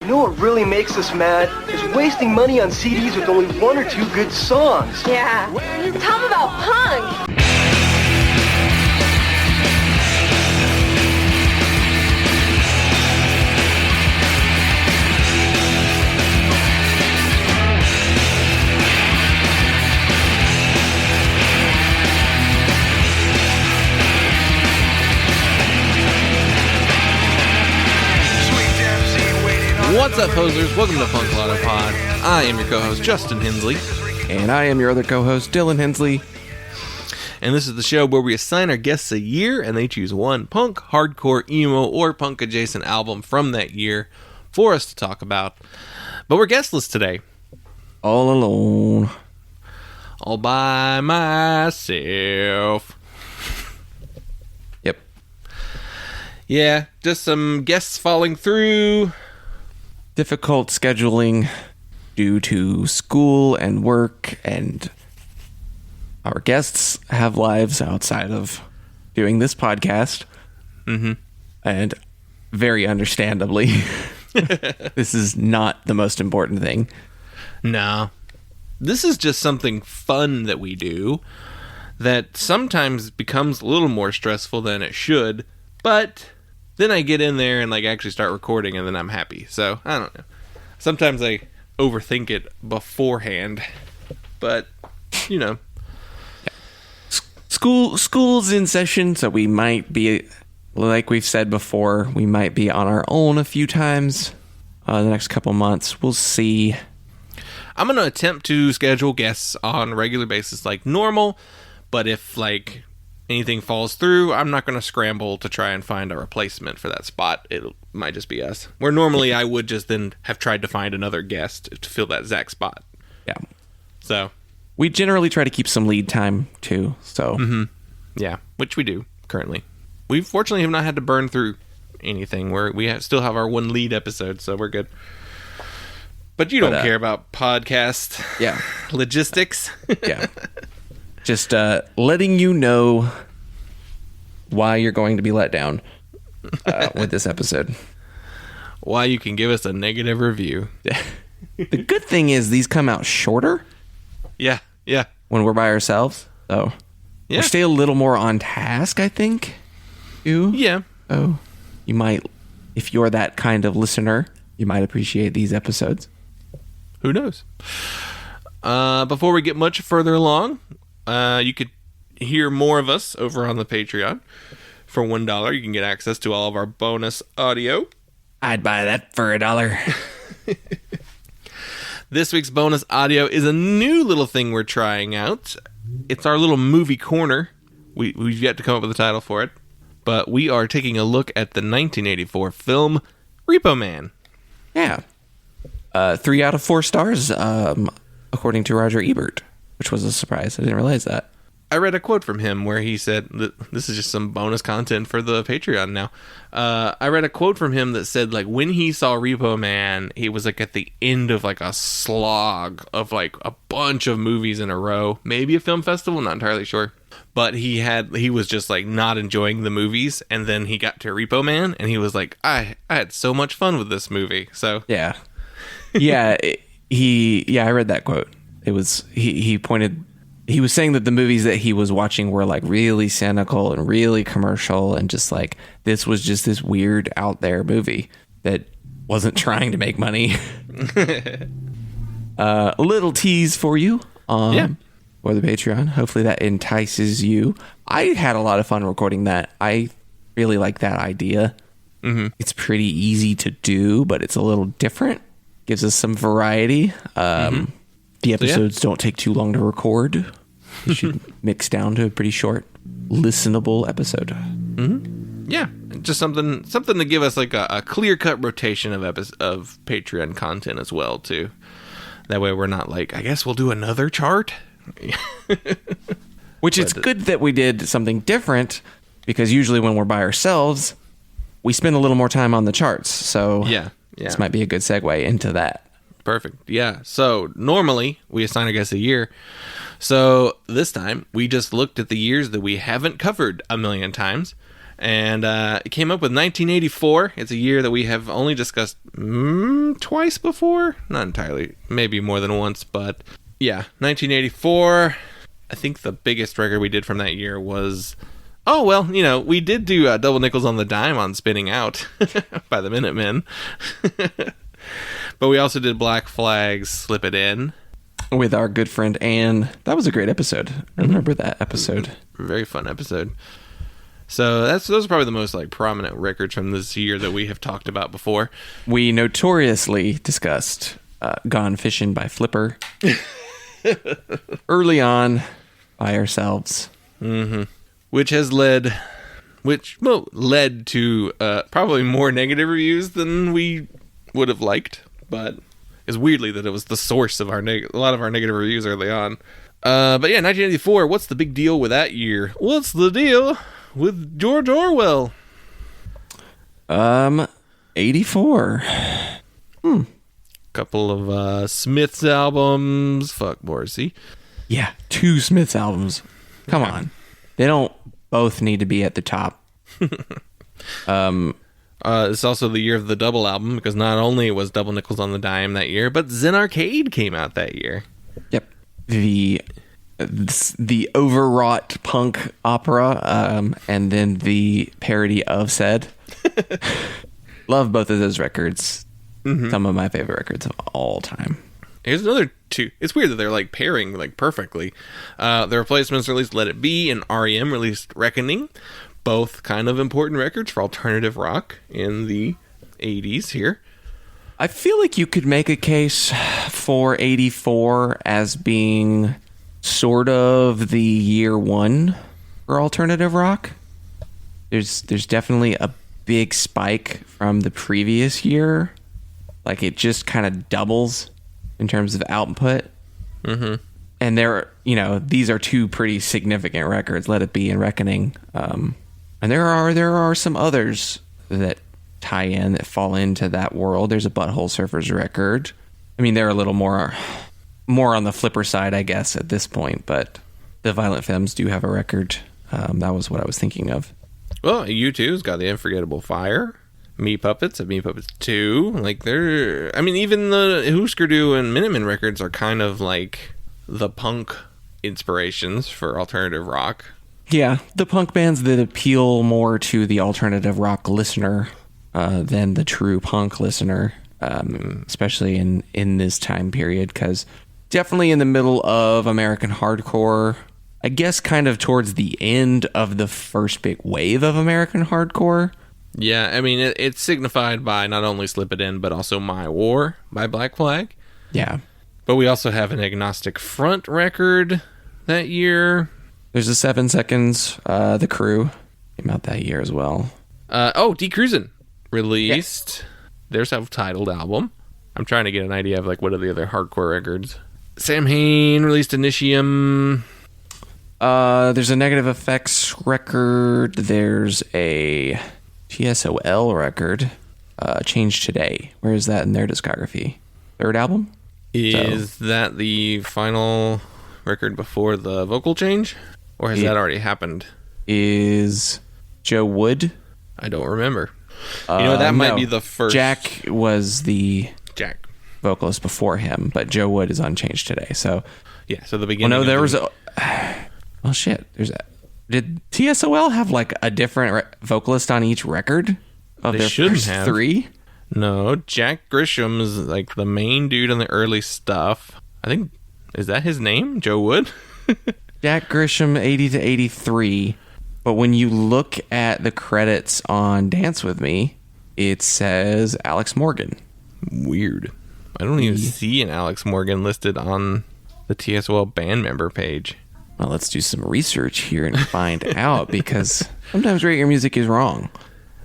You know what really makes us mad? Is wasting money on CDs with only one or two good songs. Yeah. Tell them about punk. What's up, posers? Welcome to Punk Lotto Pod. I am your co-host, Justin Hensley. And I am your other co-host, Dylan Hensley. And this is the show where we assign our guests a year, and they choose one punk, hardcore, emo, or punk-adjacent album from that year for us to talk about. But we're guestless today. All alone. All by myself. Yep. Yeah, just some guests falling through. Difficult scheduling due to school and work, and our guests have lives outside of doing this podcast. Mm-hmm. And very understandably, this is not the most important thing. No. This is just something fun that we do that sometimes becomes a little more stressful than it should, but then I get in there and actually start recording, and then I'm happy. So, I don't know. Sometimes I overthink it beforehand, but, you know. School's in session, so we might be, like we've said before, we might be on our own a few times the next couple months. We'll see. I'm going to attempt to schedule guests on a regular basis like normal, but if, anything falls through, I'm not going to scramble to try and find a replacement for that spot. It might just be us. Where normally I would just then have tried to find another guest to fill that Zach spot. Yeah. So we generally try to keep some lead time too. So yeah, which we do currently. We fortunately have not had to burn through anything. Still have our one lead episode, so we're good. But you don't care about podcast logistics. Yeah. Just letting you know why you're going to be let down with this episode. Why you can give us a negative review. The good thing is these come out shorter. Yeah. When we're by ourselves. So we stay a little more on task, I think. Yeah. Oh, you might, if you're that kind of listener, you might appreciate these episodes. Who knows? Before we get much further along, you could hear more of us over on the Patreon. For $1, you can get access to all of our bonus audio. I'd buy that for $1. This week's bonus audio is a new little thing we're trying out. It's our little movie corner. We've yet to come up with a title for it. But we are taking a look at the 1984 film Repo Man. Yeah. 3 out of 4 stars, according to Roger Ebert, which was a surprise. I didn't realize that. I read a quote from him where he said, this is just some bonus content for the Patreon now. I read a quote from him that said, when he saw Repo Man, he was at the end of a slog of a bunch of movies in a row. Maybe a film festival, not entirely sure. But he was just not enjoying the movies, and then he got to Repo Man, and he was like, I had so much fun with this movie. So yeah. Yeah, I read that quote. It was he was saying that the movies that he was watching were really cynical and really commercial, and just this was just this weird out there movie that wasn't trying to make money. A little tease for you for the Patreon. Hopefully that entices you. I had a lot of fun recording that. I really like that idea. Mm-hmm. It's pretty easy to do, but it's a little different. Gives us some variety. The episodes don't take too long to record. They should mix down to a pretty short, listenable episode. Mm-hmm. Yeah, just something to give us a clear-cut rotation of Patreon content as well, too. That way we're not I guess we'll do another chart. Which it's good that we did something different, because usually when we're by ourselves, we spend a little more time on the charts. So yeah. This might be a good segue into that. Perfect. Yeah. So normally we assign our guests a year. So this time we just looked at the years that we haven't covered a million times And it came up with 1984. It's a year that we have only discussed twice before. Not entirely. Maybe more than once. But yeah, 1984. I think the biggest record we did from that year was... Oh, well, we did do Double Nickels on the Dime on Spinning Out by the Minutemen. But we also did Black Flag's Slip It In. With our good friend Anne. That was a great episode. I remember that episode. Very fun episode. So those are probably the most prominent records from this year that we have talked about before. We notoriously discussed Gone Fishing by Flipper early on by ourselves. Mm-hmm. Which led to probably more negative reviews than we would have liked, but it's weirdly that it was the source of a lot of our negative reviews early on. But yeah, 1984, what's the big deal with that year? What's the deal with George Orwell? 84. Couple of Smiths albums. Fuck Morrissey. Yeah, 2 Smiths albums. Come on. They don't both need to be at the top. It's also the year of the double album, because not only was Double Nickels on the Dime that year, but Zen Arcade came out that year. Yep. The overwrought punk opera, and then the parody of said. Love both of those records. Mm-hmm. Some of my favorite records of all time. Here's another 2. It's weird that they're pairing perfectly. The Replacements released Let It Be, and REM released Reckoning. Both kind of important records for alternative rock in the 80s here. I feel like you could make a case for 84 as being sort of the year 1 for alternative rock. There's definitely a big spike from the previous year. It just kind of doubles in terms of output. Mm-hmm. And these are 2 pretty significant records, Let It Be and Reckoning. And there are some others that tie in, that fall into that world. There's a Butthole Surfers record. I mean, they're a little more on the Flipper side, I guess, at this point. But the Violent Femmes do have a record. That was what I was thinking of. Well, U2's got the Unforgettable Fire. Me Puppets have Me Puppets 2. Even the Husker Du and Minutemen records are kind of the punk inspirations for alternative rock. Yeah, the punk bands that appeal more to the alternative rock listener than the true punk listener, especially in this time period, because definitely in the middle of American hardcore, I guess kind of towards the end of the first big wave of American hardcore. Yeah, I mean, it's signified by not only Slip It In, but also My War by Black Flag. Yeah. But we also have an Agnostic Front record that year. There's a 7 Seconds, The Crew, came out that year as well. D Cruisin' released their self-titled album. I'm trying to get an idea of what are the other hardcore records. Sam Hain released Initium. There's a Negative Effects record. There's a TSOL record, Change Today. Where is that in their discography? 3rd album? Is that the final record before the vocal change? Or has that already happened? Is Joe Wood? I don't remember. That might be the first. Jack was the vocalist before him, but Joe Wood is on Change Today. So yeah, so the beginning. Well, no, there was a. Well, shit. Did TSOL have a different vocalist on each record of they their first have. 3? No, Jack Grisham is the main dude on the early stuff. I think, is that his name? Joe Wood? Jack Grisham, 80 to 83. But when you look at the credits on Dance With Me, it says Alex Morgan. Weird. I don't even see an Alex Morgan listed on the TSOL band member page. Well, let's do some research here and find out, because sometimes Rate Your Music is wrong.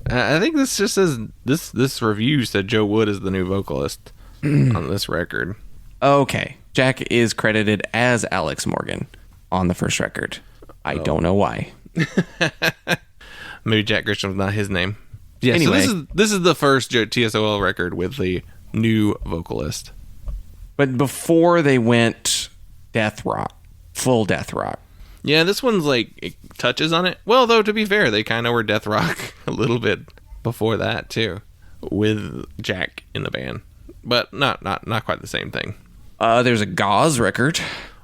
I think this just says, this review said Joe Wood is the new vocalist on this record. Okay. Jack is credited as Alex Morgan on the first record. I don't know why. Maybe Jack Grisham's not his name. Yeah, anyway. So this is the first TSOL record with the new vocalist. But before they went death rock, full death rock. Yeah, this one's like, it touches on it. Well, though, to be fair, they kind of were death rock a little bit before that, too, with Jack in the band. But not quite the same thing. There's a Gauze record.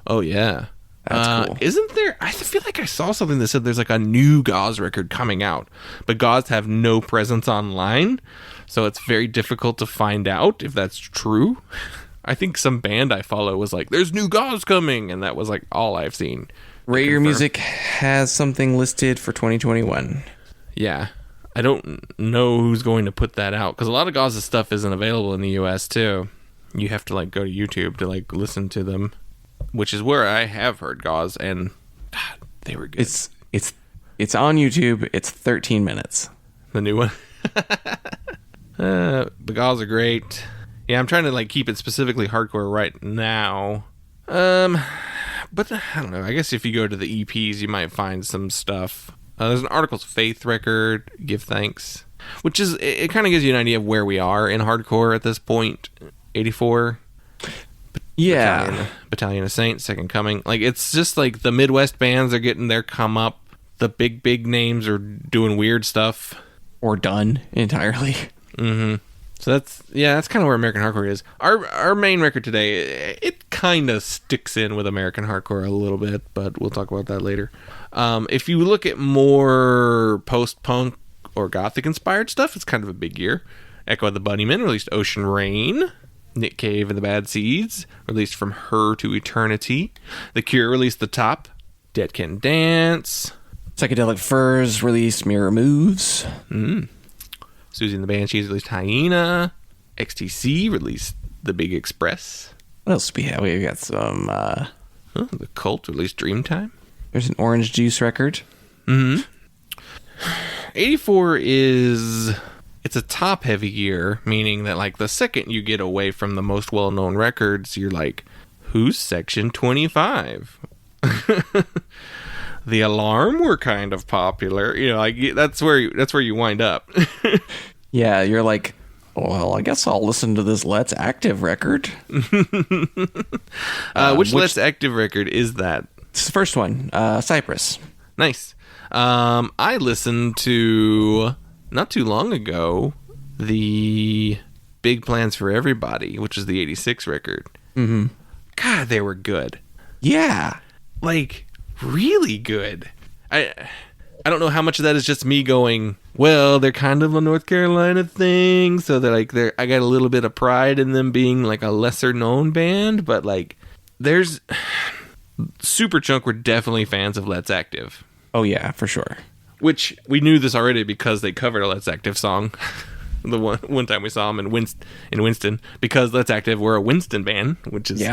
Oh, yeah. That's cool. Isn't there... I feel like I saw something that said there's like a new Gauze record coming out. But Gauze have no presence online, so it's very difficult to find out if that's true. I think some band I follow was like, there's new Gauze coming, and that was like all I've seen. Rare Music has something listed for 2021. Yeah. I don't know who's going to put that out, because a lot of Gauz's stuff isn't available in the US too. You have to like go to YouTube to like listen to them, which is where I have heard Gauze, and God, they were good. It's on YouTube. It's 13 minutes. The new one. The Gauze are great. Yeah, I'm trying to like keep it specifically hardcore right now. But I don't know. I guess if you go to the EPs, you might find some stuff. There's an Articles of Faith record, Give Thanks, which is, it kind of gives you an idea of where we are in hardcore at this point. 84. Yeah. Battalion of Saints, Second Coming. Like, it's just like the Midwest bands are getting their come up. The big names are doing weird stuff. Or done entirely. Mm-hmm. So that's kind of where American hardcore is. Our main record today, it kind of sticks in with American hardcore a little bit, but we'll talk about that later. If you look at more post-punk or gothic-inspired stuff, it's kind of a big year. Echo of the Bunnymen released Ocean Rain. Nick Cave and the Bad Seeds released From Her to Eternity. The Cure released The Top. Dead Can Dance. Psychedelic Furs released Mirror Moves. Susie and the Banshees released Hyena. XTC released The Big Express. What else do we have? We got some... The Cult released Dreamtime. There's an Orange Juice record. 84 is... It's a top-heavy year, meaning that like the second you get away from the most well-known records, you're like, who's Section 25? The Alarm were kind of popular. You know, like that's where you wind up. Yeah, you're like, well, I guess I'll listen to this Let's Active record. Which Let's Active record is that? It's the first one, Cypress. Nice. I listened to, not too long ago, the Big Plans for Everybody, which is the 86 record. Mm-hmm. God, they were good. Yeah. Like, really good. I don't know how much of that is just me going, well, they're kind of a North Carolina thing, so they're like, I got a little bit of pride in them being like a lesser known band, but like, there's Superchunk were definitely fans of Let's Active. Oh yeah, for sure. Which we knew this already because they covered a Let's Active song. The one time we saw them in Winston, because Let's Active were a Winston band, which is,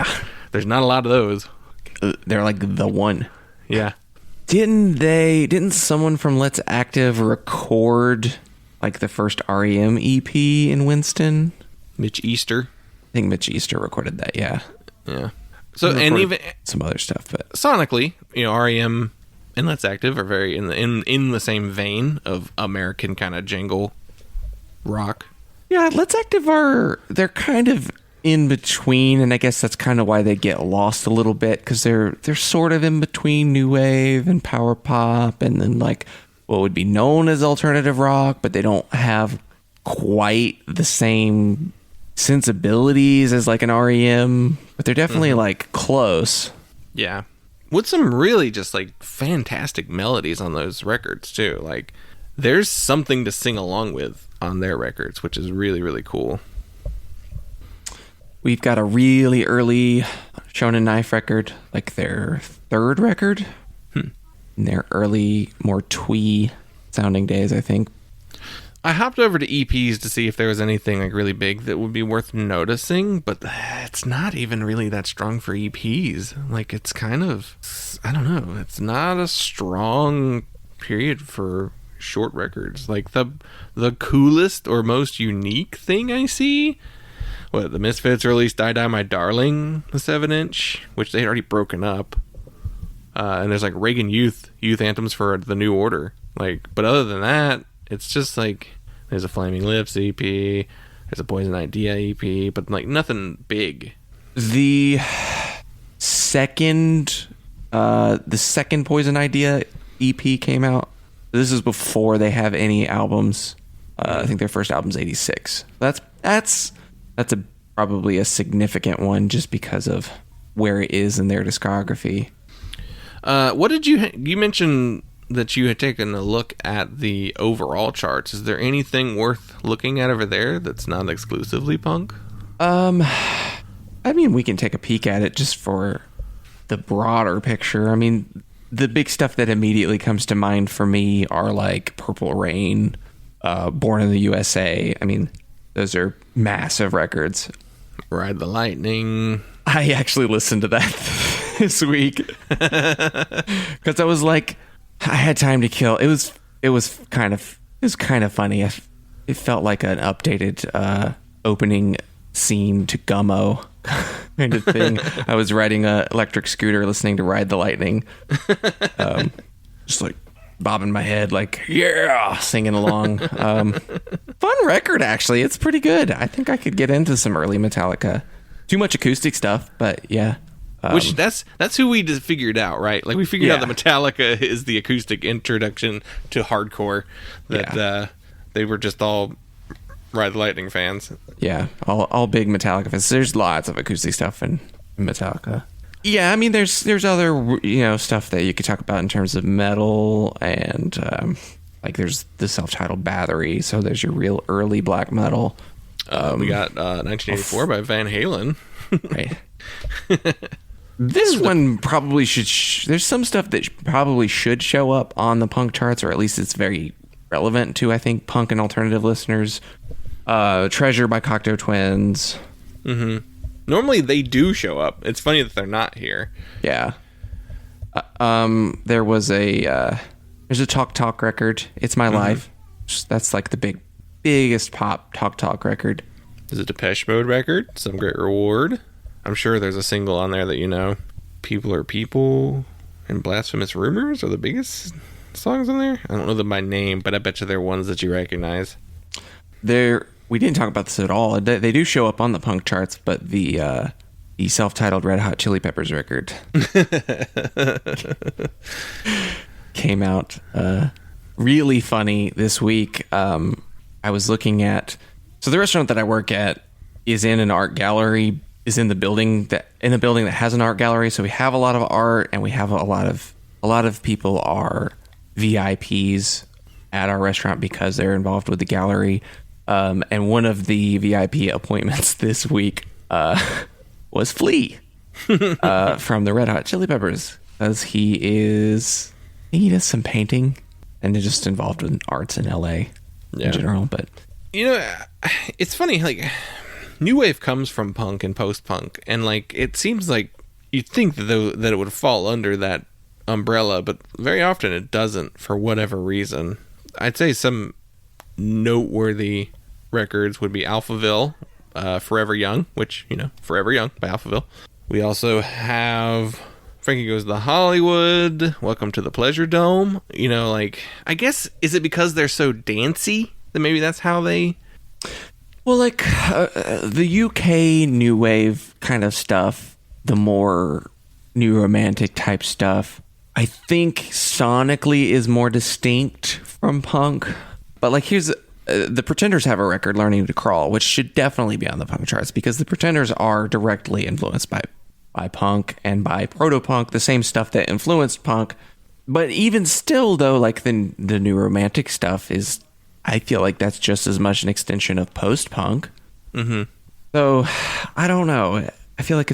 there's not a lot of those. They're like the one. Yeah. Didn't someone from Let's Active record like the first REM EP in Winston? Mitch Easter. I think Mitch Easter recorded that, yeah. Yeah. So, and even some other stuff, but sonically, you know, REM and Let's Active are very in the same vein of American kind of jangle rock. Yeah, Let's Active they're kind of in between, and I guess that's kind of why they get lost a little bit, because they're sort of in between new wave and power pop, and then like what would be known as alternative rock, but they don't have quite the same sensibilities as like an REM, but they're definitely like close. Yeah, with some really just like fantastic melodies on those records too. Like, there's something to sing along with on their records, which is really, really cool. We've got a really early Shonen Knife record, like their third record. In their early, more twee sounding days, I think. I hopped over to EPs to see if there was anything like really big that would be worth noticing, but it's not even really that strong for EPs. Like, it's kind of, I don't know, it's not a strong period for short records. Like, the coolest or most unique thing I see, the Misfits released Die Die My Darling, the 7-inch, which they had already broken up. And there's like Reagan Youth anthems for the New Order. Like, but other than that, it's just like, there's a Flaming Lips EP, there's a Poison Idea EP, but like nothing big. The second The second Poison Idea EP came out. This is before they have any albums. I think their first album's 86. That's probably a significant one just because of where it is in their discography. What did you mentioned that you had taken a look at the overall charts? Is there anything worth looking at over there that's not exclusively punk? I mean, we can take a peek at it just for the broader picture. I mean, the big stuff that immediately comes to mind for me are like Purple Rain, Born in the USA. I mean, those are massive records. Ride the Lightning. I actually listened to that this week because I was like, I had time to kill. It was kind of funny. It felt like an updated opening scene to Gummo kind of thing. I was riding a electric scooter listening to Ride the Lightning, just like bobbing my head like, yeah, singing along. Fun record, actually. It's pretty good. I think I could get into some early Metallica. Too much acoustic stuff, but yeah. Which that's who we just figured out, right? Like we figured out that Metallica is the acoustic introduction to hardcore. That they were just all Ride the Lightning fans. Yeah, all big Metallica fans. There's lots of acoustic stuff in Metallica. Yeah, I mean, there's other stuff that you could talk about in terms of metal, and like there's the self-titled Battery. So there's your real early black metal. We got 1984 by Van Halen. Right. This one probably should. There's some stuff that probably should show up on the punk charts, or at least it's very relevant to, I think, punk and alternative listeners. Treasure by Cocteau Twins. Mm-hmm. Normally they do show up. It's funny that they're not here. Yeah. There was there's a Talk record. It's My Life. That's like the biggest pop Talk record. There's a Depeche Mode record, Some Great Reward. I'm sure there's a single on there that you know. People Are People and Blasphemous Rumors are the biggest songs on there. I don't know them by name, but I bet you they're ones that you recognize. We didn't talk about this at all. They do show up on the punk charts, but the self-titled Red Hot Chili Peppers record came out really funny this week. I was looking at, so the restaurant that I work at is in an art gallery, is in the building that has an art gallery. So we have a lot of art, and we have a lot of people are VIPs at our restaurant because they're involved with the gallery. And one of the VIP appointments this week was Flea from the Red Hot Chili Peppers, because he does some painting and is just involved with arts in LA in general. But it's funny, like new wave comes from punk and post-punk, and like it seems like you'd think that it would fall under that umbrella, but very often it doesn't for whatever reason. I'd say some noteworthy records would be Alphaville, Forever Young, which, Forever Young by Alphaville. We also have Frankie Goes to Hollywood, Welcome to the Pleasure Dome. I guess, is it because they're so dancey that maybe that's how they... Well, like the UK new wave kind of stuff, the more new romantic type stuff, I think sonically is more distinct from punk. But like here's the Pretenders have a record, Learning to Crawl, which should definitely be on the punk charts because the Pretenders are directly influenced by punk and by proto-punk, the same stuff that influenced punk. But even still, though, like the new romantic stuff is, I feel like that's just as much an extension of post-punk. Mm-hmm. So I don't know. I feel like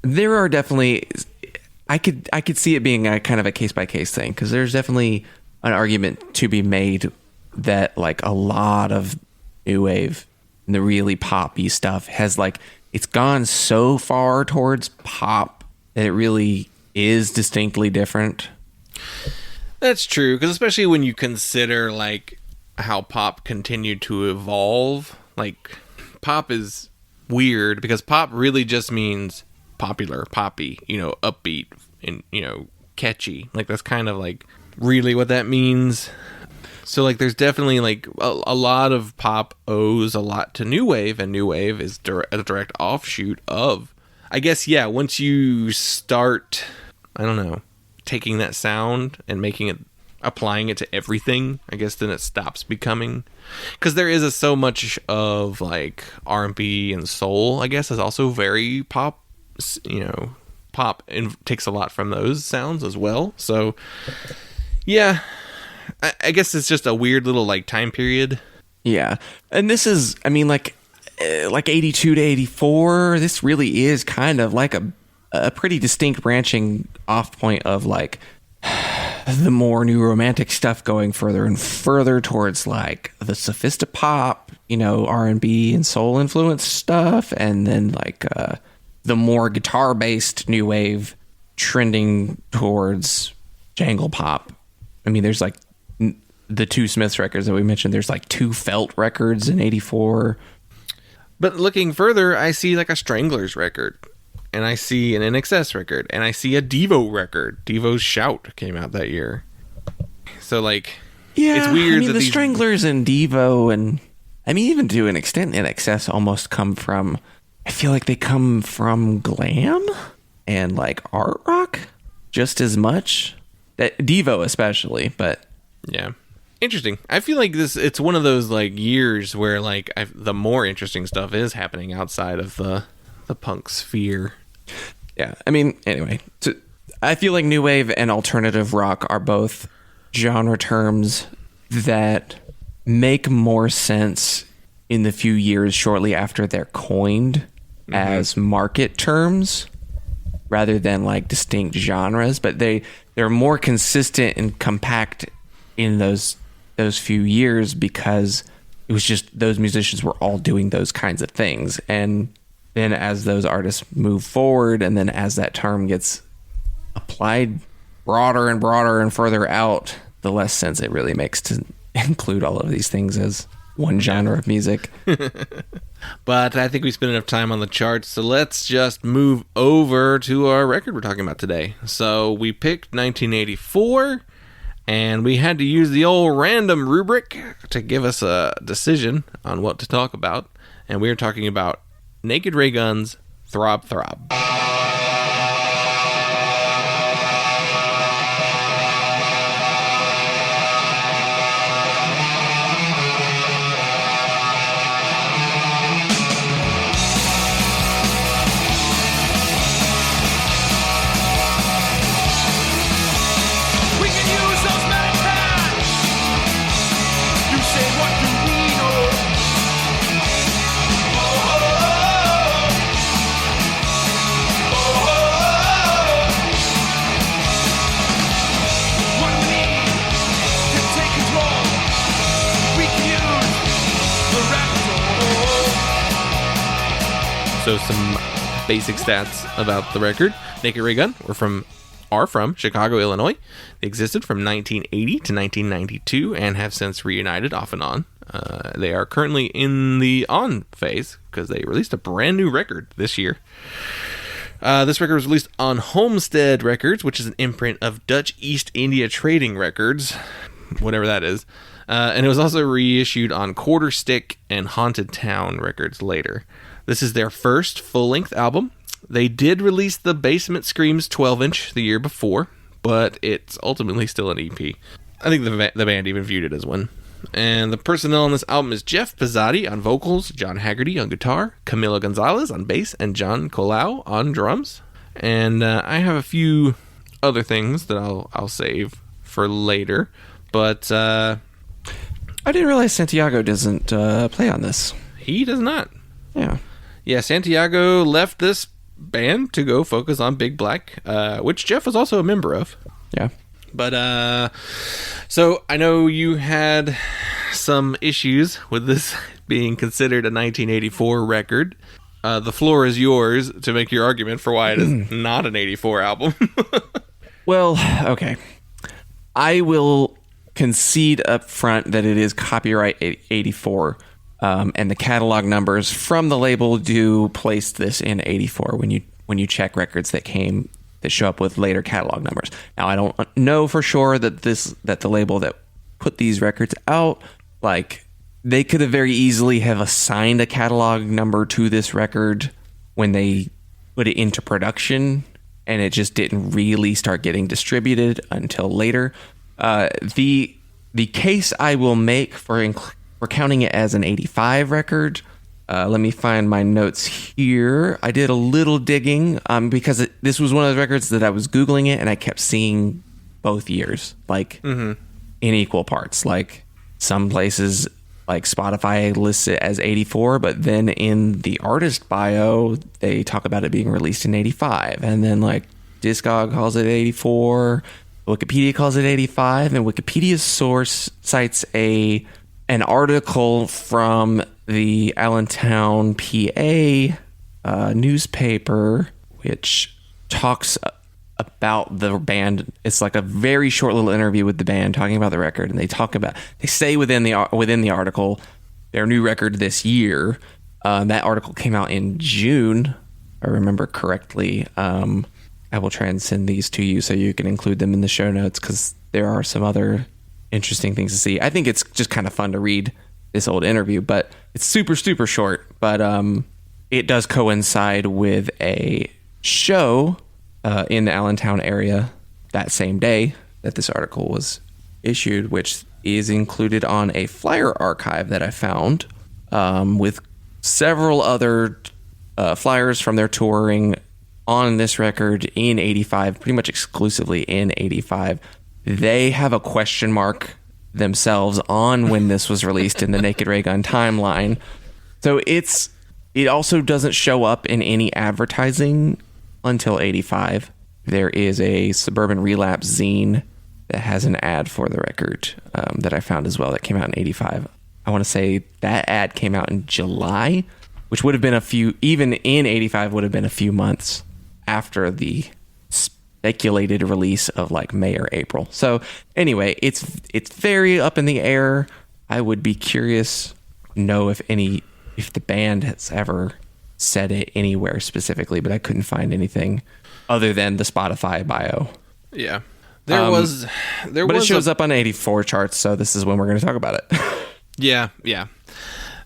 there are definitely, I could see it being a kind of a case-by-case thing, because there's definitely an argument to be made that like a lot of new wave and the really poppy stuff has it's gone so far towards pop that it really is distinctly different. That's true, because especially when you consider how pop continued to evolve. Pop is weird because pop really just means popular, poppy, upbeat and catchy. That's kind of really what that means. So there's definitely a lot of pop owes a lot to new wave, and new wave is a direct offshoot of, I guess, once you start I don't know, taking that sound and applying it to everything, I guess then it stops becoming, because there is so much of like R&B and soul, I guess, is also very pop, pop, and takes a lot from those sounds as well. So yeah, I guess it's just a weird little like time period. Yeah. And this is, I mean, like 82 to 84, this really is kind of like a pretty distinct branching off point of like the more new romantic stuff going further and further towards like the sophistopop, R&B and soul influence stuff, and then like the more guitar based new wave trending towards jangle pop. I mean, there's like the two Smiths records that we mentioned. There's like two Felt records in 84. But looking further, I see like a Stranglers record, and I see an NXS record, and I see a Devo record. Devo's Shout came out that year. So like, yeah, it's weird. I mean, that the Stranglers and Devo, and I mean, even to an extent, NXS almost come from. I feel like they come from glam and like art rock just as much. That Devo especially, but yeah. Interesting. I feel like it's one of those like years where like the more interesting stuff is happening outside of the punk sphere. Yeah. I mean, anyway, I feel like new wave and alternative rock are both genre terms that make more sense in the few years shortly after they're coined as market terms rather than like distinct genres, but they're more consistent and compact in those few years because it was just those musicians were all doing those kinds of things. And then as those artists move forward, and then as that term gets applied broader and broader and further out, the less sense it really makes to include all of these things as one genre of music. But I think we spent enough time on the charts, so let's just move over to our record we're talking about today. So we picked 1984, and we had to use the old random rubric to give us a decision on what to talk about. And we are talking about Naked Raygun's Throb Throb. So some basic stats about the record. Naked Raygun are from Chicago, Illinois. They existed from 1980 to 1992 and have since reunited off and on. They are currently in the on phase because they released a brand new record this year. This record was released on Homestead Records, which is an imprint of Dutch East India Trading Records, whatever that is. And it was also reissued on Quarter Stick and Haunted Town Records later. This is their first full-length album. They did release the Basement Screams 12-inch the year before, but it's ultimately still an EP. I think the band even viewed it as one. And the personnel on this album is Jeff Pizzotti on vocals, John Haggerty on guitar, Camilo Gonzalez on bass, and John Colau on drums. And I have a few other things that I'll save for later, but I didn't realize Santiago doesn't play on this. He does not. Yeah, Santiago left this band to go focus on Big Black, which Jeff was also a member of. Yeah. But, so I know you had some issues with this being considered a 1984 record. The floor is yours to make your argument for why it is not an 84 album. Well, okay. I will concede up front that it is copyright 84. And the catalog numbers from the label do place this in 84 when you check records that show up with later catalog numbers. Now, I don't know for sure that the label that put these records out, like, they could have very easily have assigned a catalog number to this record when they put it into production and it just didn't really start getting distributed until later. The case I will make for counting it as an 85 record, let me find my notes here. I did a little digging because this was one of those records that I was Googling it, and I kept seeing both years, like in equal parts. Like some places, like Spotify lists it as 84, but then in the artist bio, they talk about it being released in 85. And then like Discog calls it 84, Wikipedia calls it 85, and Wikipedia's source cites an article from the Allentown, PA newspaper, which talks about the band. It's like a very short little interview with the band talking about the record, and they say within the article their new record this year. That article came out in June, if I remember correctly. I will try and send these to you so you can include them in the show notes, because there are some other interesting things to see. I think it's just kind of fun to read this old interview, but it's super, super short. But it does coincide with a show in the Allentown area that same day that this article was issued, which is included on a flyer archive that I found with several other flyers from their touring on this record in 85, pretty much exclusively in 85. They have a question mark themselves on when this was released in the Naked Raygun timeline. So it also doesn't show up in any advertising until 85. There is a Suburban Relapse zine that has an ad for the record that I found as well that came out in 85. I want to say that ad came out in July, which would have been even in 85 would have been a few months after the speculated release of like May or April. So anyway, it's very up in the air. I would be curious to know if the band has ever said it anywhere specifically, but I couldn't find anything other than the Spotify bio. Yeah. But it shows up on 84 charts, so this is when we're going to talk about it. Yeah.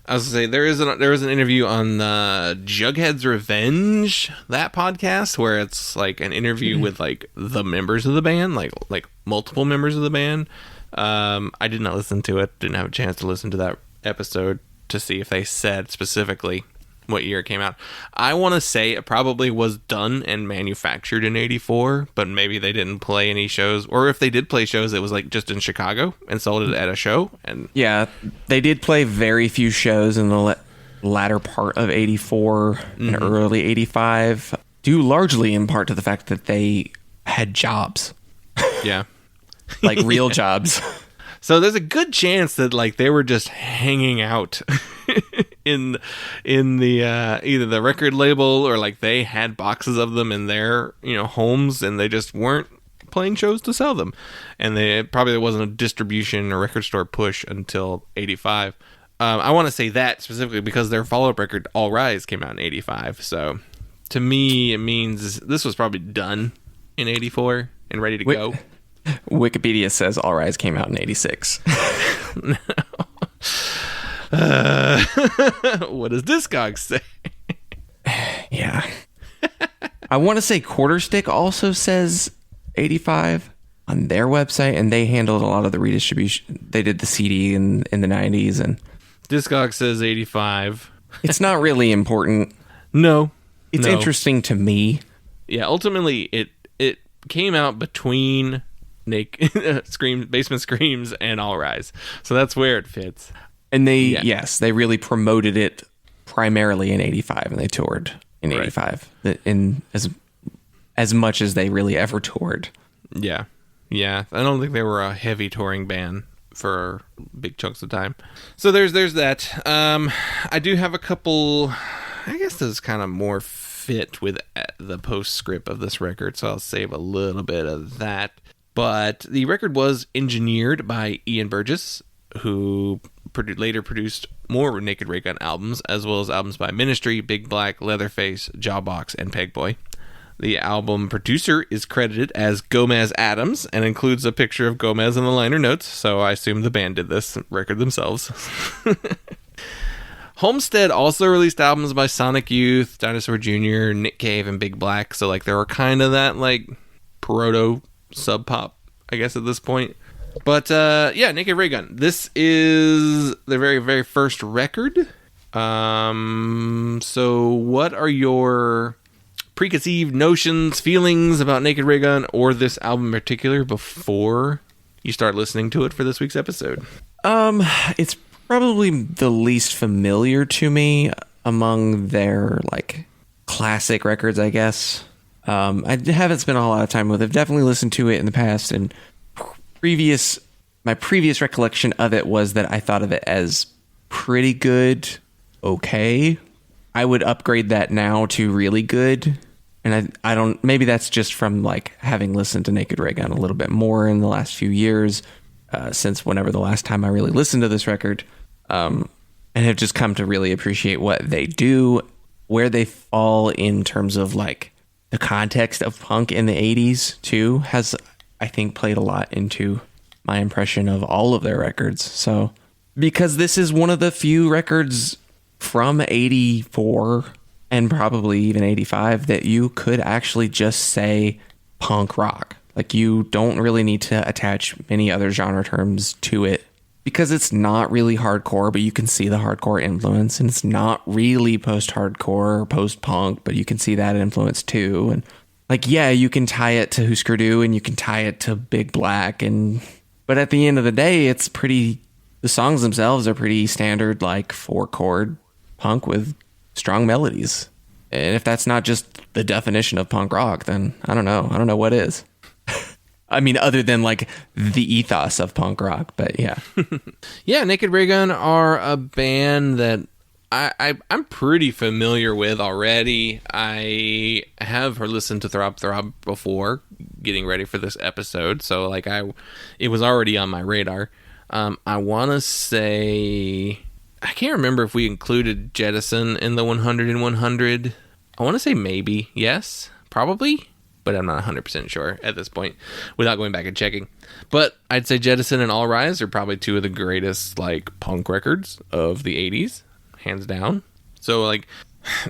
I was going to say, there was an interview on Jughead's Revenge, that podcast, where it's like an interview with like the members of the band, like multiple members of the band. I did not listen to it. Didn't have a chance to listen to that episode to see if they said specifically what year it came out. I want to say it probably was done and manufactured in 84, but maybe they didn't play any shows, or if they did play shows, it was like just in Chicago and sold it at a show. And yeah, they did play very few shows in the latter part of 84 and early 85, due largely in part to the fact that they had jobs. Yeah. Like real jobs. So there's a good chance that like they were just hanging out in the either the record label, or like they had boxes of them in their homes, and they just weren't playing shows to sell them, and there wasn't a distribution or record store push until 85. I want to say that specifically because their follow-up record All Rise came out in 85. So to me it means this was probably done in 84 and ready to go. Wikipedia says All Rise came out in 86. No. What does Discogs say? Yeah. I want to say Quarterstick also says 85 on their website, and they handled a lot of the redistribution. They did the CD in the 90s, and Discogs says 85. It's not really important. No. It's interesting to me. Yeah, ultimately it came out between Basement Screams and All Rise. So that's where it fits. And they really promoted it primarily in 85, and they toured in 85 in as much as they really ever toured. Yeah. I don't think they were a heavy touring band for big chunks of time. So there's that. I do have a couple, I guess this is kind of more fit with the postscript of this record, so I'll save a little bit of that. But the record was engineered by Ian Burgess, who later produced more Naked Raygun albums, as well as albums by Ministry, Big Black, Leatherface, Jawbox, and Pegboy. The album producer is credited as Gomez Adams and includes a picture of Gomez in the liner notes, so I assume the band did this record themselves. Homestead also released albums by Sonic Youth, Dinosaur Jr., Nick Cave, and Big Black. So like there were kind of that like proto sub pop, I guess, at this point. But yeah, Naked Raygun. This is their very, very first record. So what are your preconceived notions, feelings about Naked Raygun or this album in particular before you start listening to it for this week's episode? It's probably the least familiar to me among their like classic records, I guess. I haven't spent a lot of time with it. I've definitely listened to it in the past, and my previous recollection of it was that I thought of it as pretty good, okay. I would upgrade that now to really good. And I don't, maybe that's just from like having listened to Naked Raygun a little bit more in the last few years, since whenever the last time I really listened to this record, and have just come to really appreciate what they do, where they fall in terms of like the context of punk in the 80s too, has I think played a lot into my impression of all of their records. So because this is one of the few records from 84 and probably even 85 that you could actually just say punk rock. Like you don't really need to attach many other genre terms to it because it's not really hardcore, but you can see the hardcore influence, and it's not really post-hardcore or post-punk, but you can see that influence too. And like, yeah, you can tie it to Husker Du and you can tie it to Big Black, but at the end of the day, the songs themselves are pretty standard, like 4-chord punk with strong melodies. And if that's not just the definition of punk rock, then I don't know what is. I mean, other than like the ethos of punk rock, but yeah. Yeah, Naked Raygun are a band that I'm pretty familiar with already. I have listened to Throb Throb before getting ready for this episode, so like it was already on my radar. I want to say, I can't remember if we included Jettison in the 100 and 100. I want to say maybe, yes, probably, but I'm not 100% sure at this point without going back and checking. But I'd say Jettison and All Rise are probably two of the greatest like punk records of the 80s, hands down. So like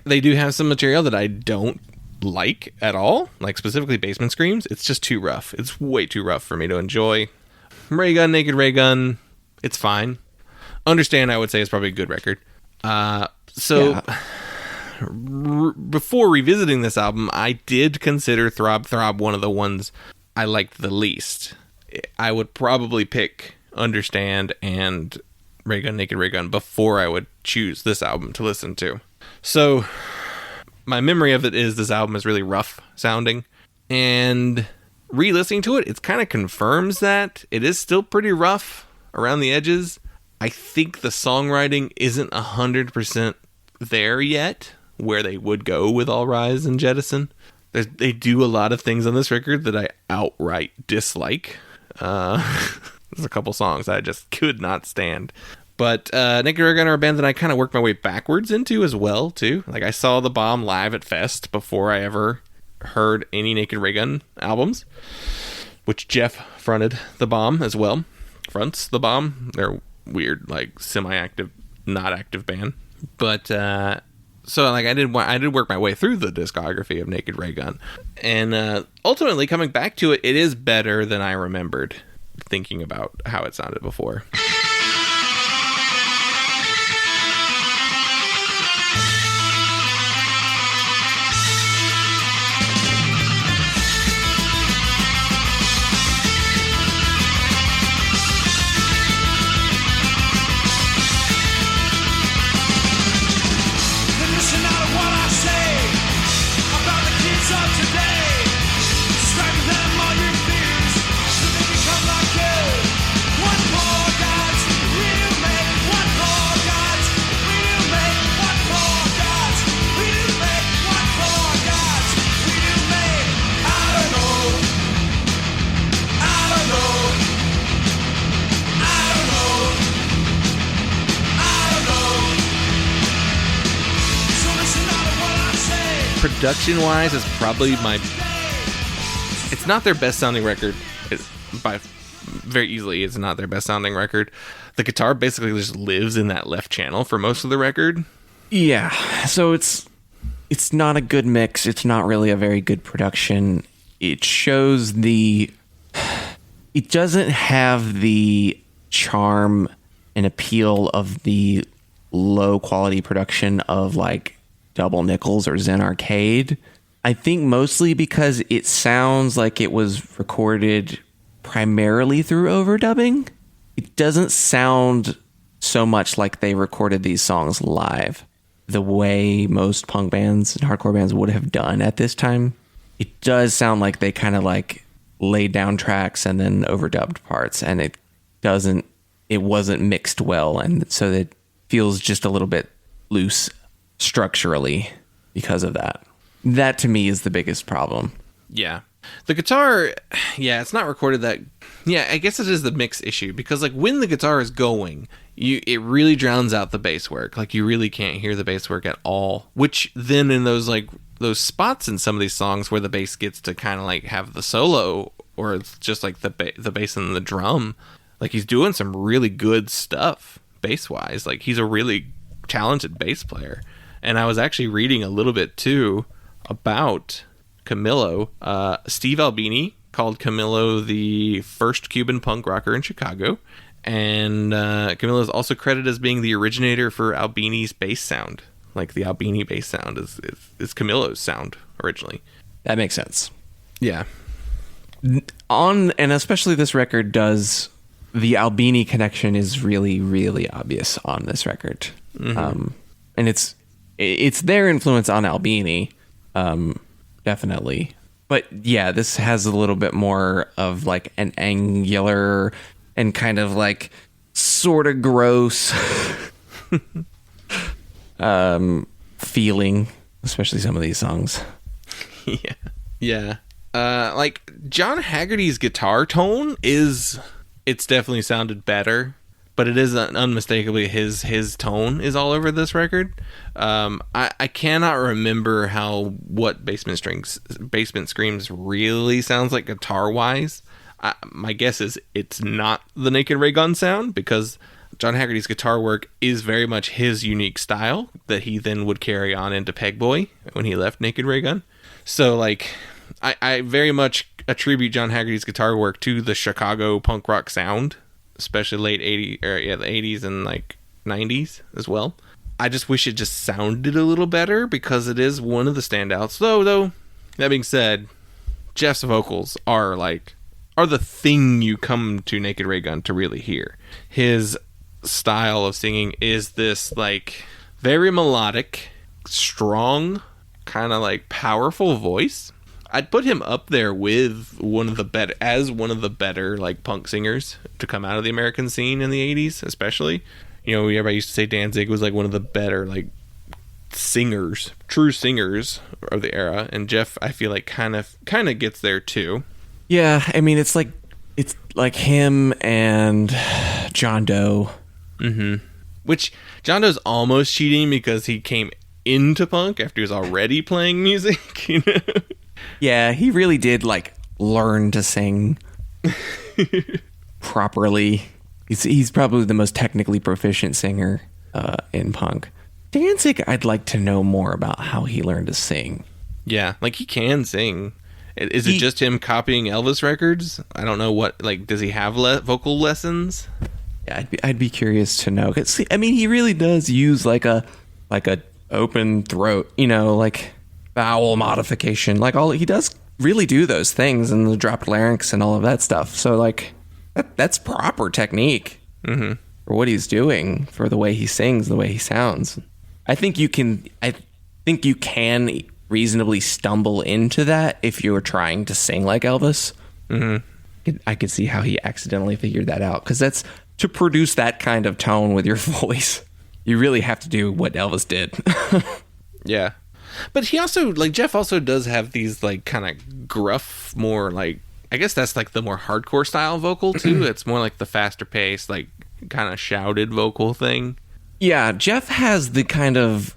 they do have some material that I don't like at all, like specifically Basement Screams. It's just too rough. It's way too rough for me to enjoy. Raygun, Naked Raygun, it's fine. Understand, I would say it's probably a good record. Before revisiting this album, I did consider Throb Throb one of the ones I liked the least. I would probably pick Understand and Raygun, Naked Raygun before I would choose this album to listen to. So my memory of it is this album is really rough sounding, and re-listening to it kind of confirms that it is still pretty rough around the edges. I think the songwriting isn't 100% there yet, where they would go with All Rise and Jettison. They do a lot of things on this record that I outright dislike. There's a couple songs I just could not stand. But Naked Raygun are a band that I kind of worked my way backwards into as well, too. Like I saw The Bomb live at Fest before I ever heard any Naked Raygun albums, which Jeff fronted The Bomb as well. Fronts The Bomb. They're weird, like semi-active, not active band. But so like I did work my way through the discography of Naked Raygun, and ultimately coming back to it, it is better than I remembered thinking about how it sounded before. Production wise, it's probably it's not their best sounding record by very easily is not their best sounding record. The guitar basically just lives in that left channel for most of the record. Yeah, so it's not a good mix. It's not really a very good production. It doesn't have the charm and appeal of the low quality production of like Double Nickels or Zen Arcade. I think mostly because it sounds like it was recorded primarily through overdubbing. It doesn't sound so much like they recorded these songs live the way most punk bands and hardcore bands would have done at this time. It does sound like they kind of like laid down tracks and then overdubbed parts, and it wasn't mixed well, and so it feels just a little bit loose structurally because of that. That to me is the biggest problem. Yeah. The guitar, yeah, it's not recorded that... Yeah, I guess it is the mix issue, because like when the guitar is going, it really drowns out the bass work. Like you really can't hear the bass work at all, which then in those spots in some of these songs where the bass gets to kind of like have the solo, or it's just like the bass and the drum, like he's doing some really good stuff bass wise. Like he's a really talented bass player. And I was actually reading a little bit too about Camilo. Steve Albini called Camilo the first Cuban punk rocker in Chicago, and Camilo is also credited as being the originator for Albini's bass sound. Like the Albini bass sound is Camilo's sound originally. That makes sense. Yeah. And especially this record does, the Albini connection is really, really obvious on this record. Mm-hmm. And it's their influence on Albini, definitely. But yeah, this has a little bit more of like an angular and kind of like sort of gross feeling, especially some of these songs. Yeah. Like John Haggerty's guitar tone it's definitely sounded better, but it is unmistakably his tone is all over this record. I cannot remember what Basement Screams really sounds like guitar wise. My guess is it's not the Naked Raygun sound, because John Haggerty's guitar work is very much his unique style that he then would carry on into Pegboy when he left Naked Raygun. So like I very much attribute John Haggerty's guitar work to the Chicago punk rock sound, especially late 80s, the 80s and like 90s as well. I just wish it just sounded a little better, because it is one of the standouts. Though that being said, Jeff's vocals are the thing you come to Naked Raygun to really hear. His style of singing is this like very melodic, strong, kind of like powerful voice. I'd put him up there with one of the better like punk singers to come out of the American scene in the 80s, especially. You know, everybody used to say Danzig was like one of the better like singers, true singers of the era, and Jeff, I feel like kind of gets there too. Yeah, I mean it's like him and John Doe. Mm-hmm. Which John Doe's almost cheating because he came into punk after he was already playing music, you know? Yeah, he really did like learn to sing properly. He's probably the most technically proficient singer in punk. Danzig, I'd like to know more about how he learned to sing. Yeah, like he can sing. Is it just him copying Elvis records? I don't know what, like, does he have vocal lessons? Yeah, I'd be curious to know. 'Cause, I mean, he really does use like a open throat, you know, like vowel modification. Like he does really do those things, and the dropped larynx and all of that stuff. So like that's proper technique for what he's doing, for the way he sings, the way he sounds. I think you can reasonably stumble into that if you were trying to sing like Elvis. Mm-hmm. I could see how he accidentally figured that out, because that's to produce that kind of tone with your voice. You really have to do what Elvis did. Yeah. But he also, like, Jeff also does have these, like, kind of gruff, more, like, I guess that's, like, the more hardcore style vocal, too. It's more like the faster paced, like, kind of shouted vocal thing. Yeah, Jeff has the kind of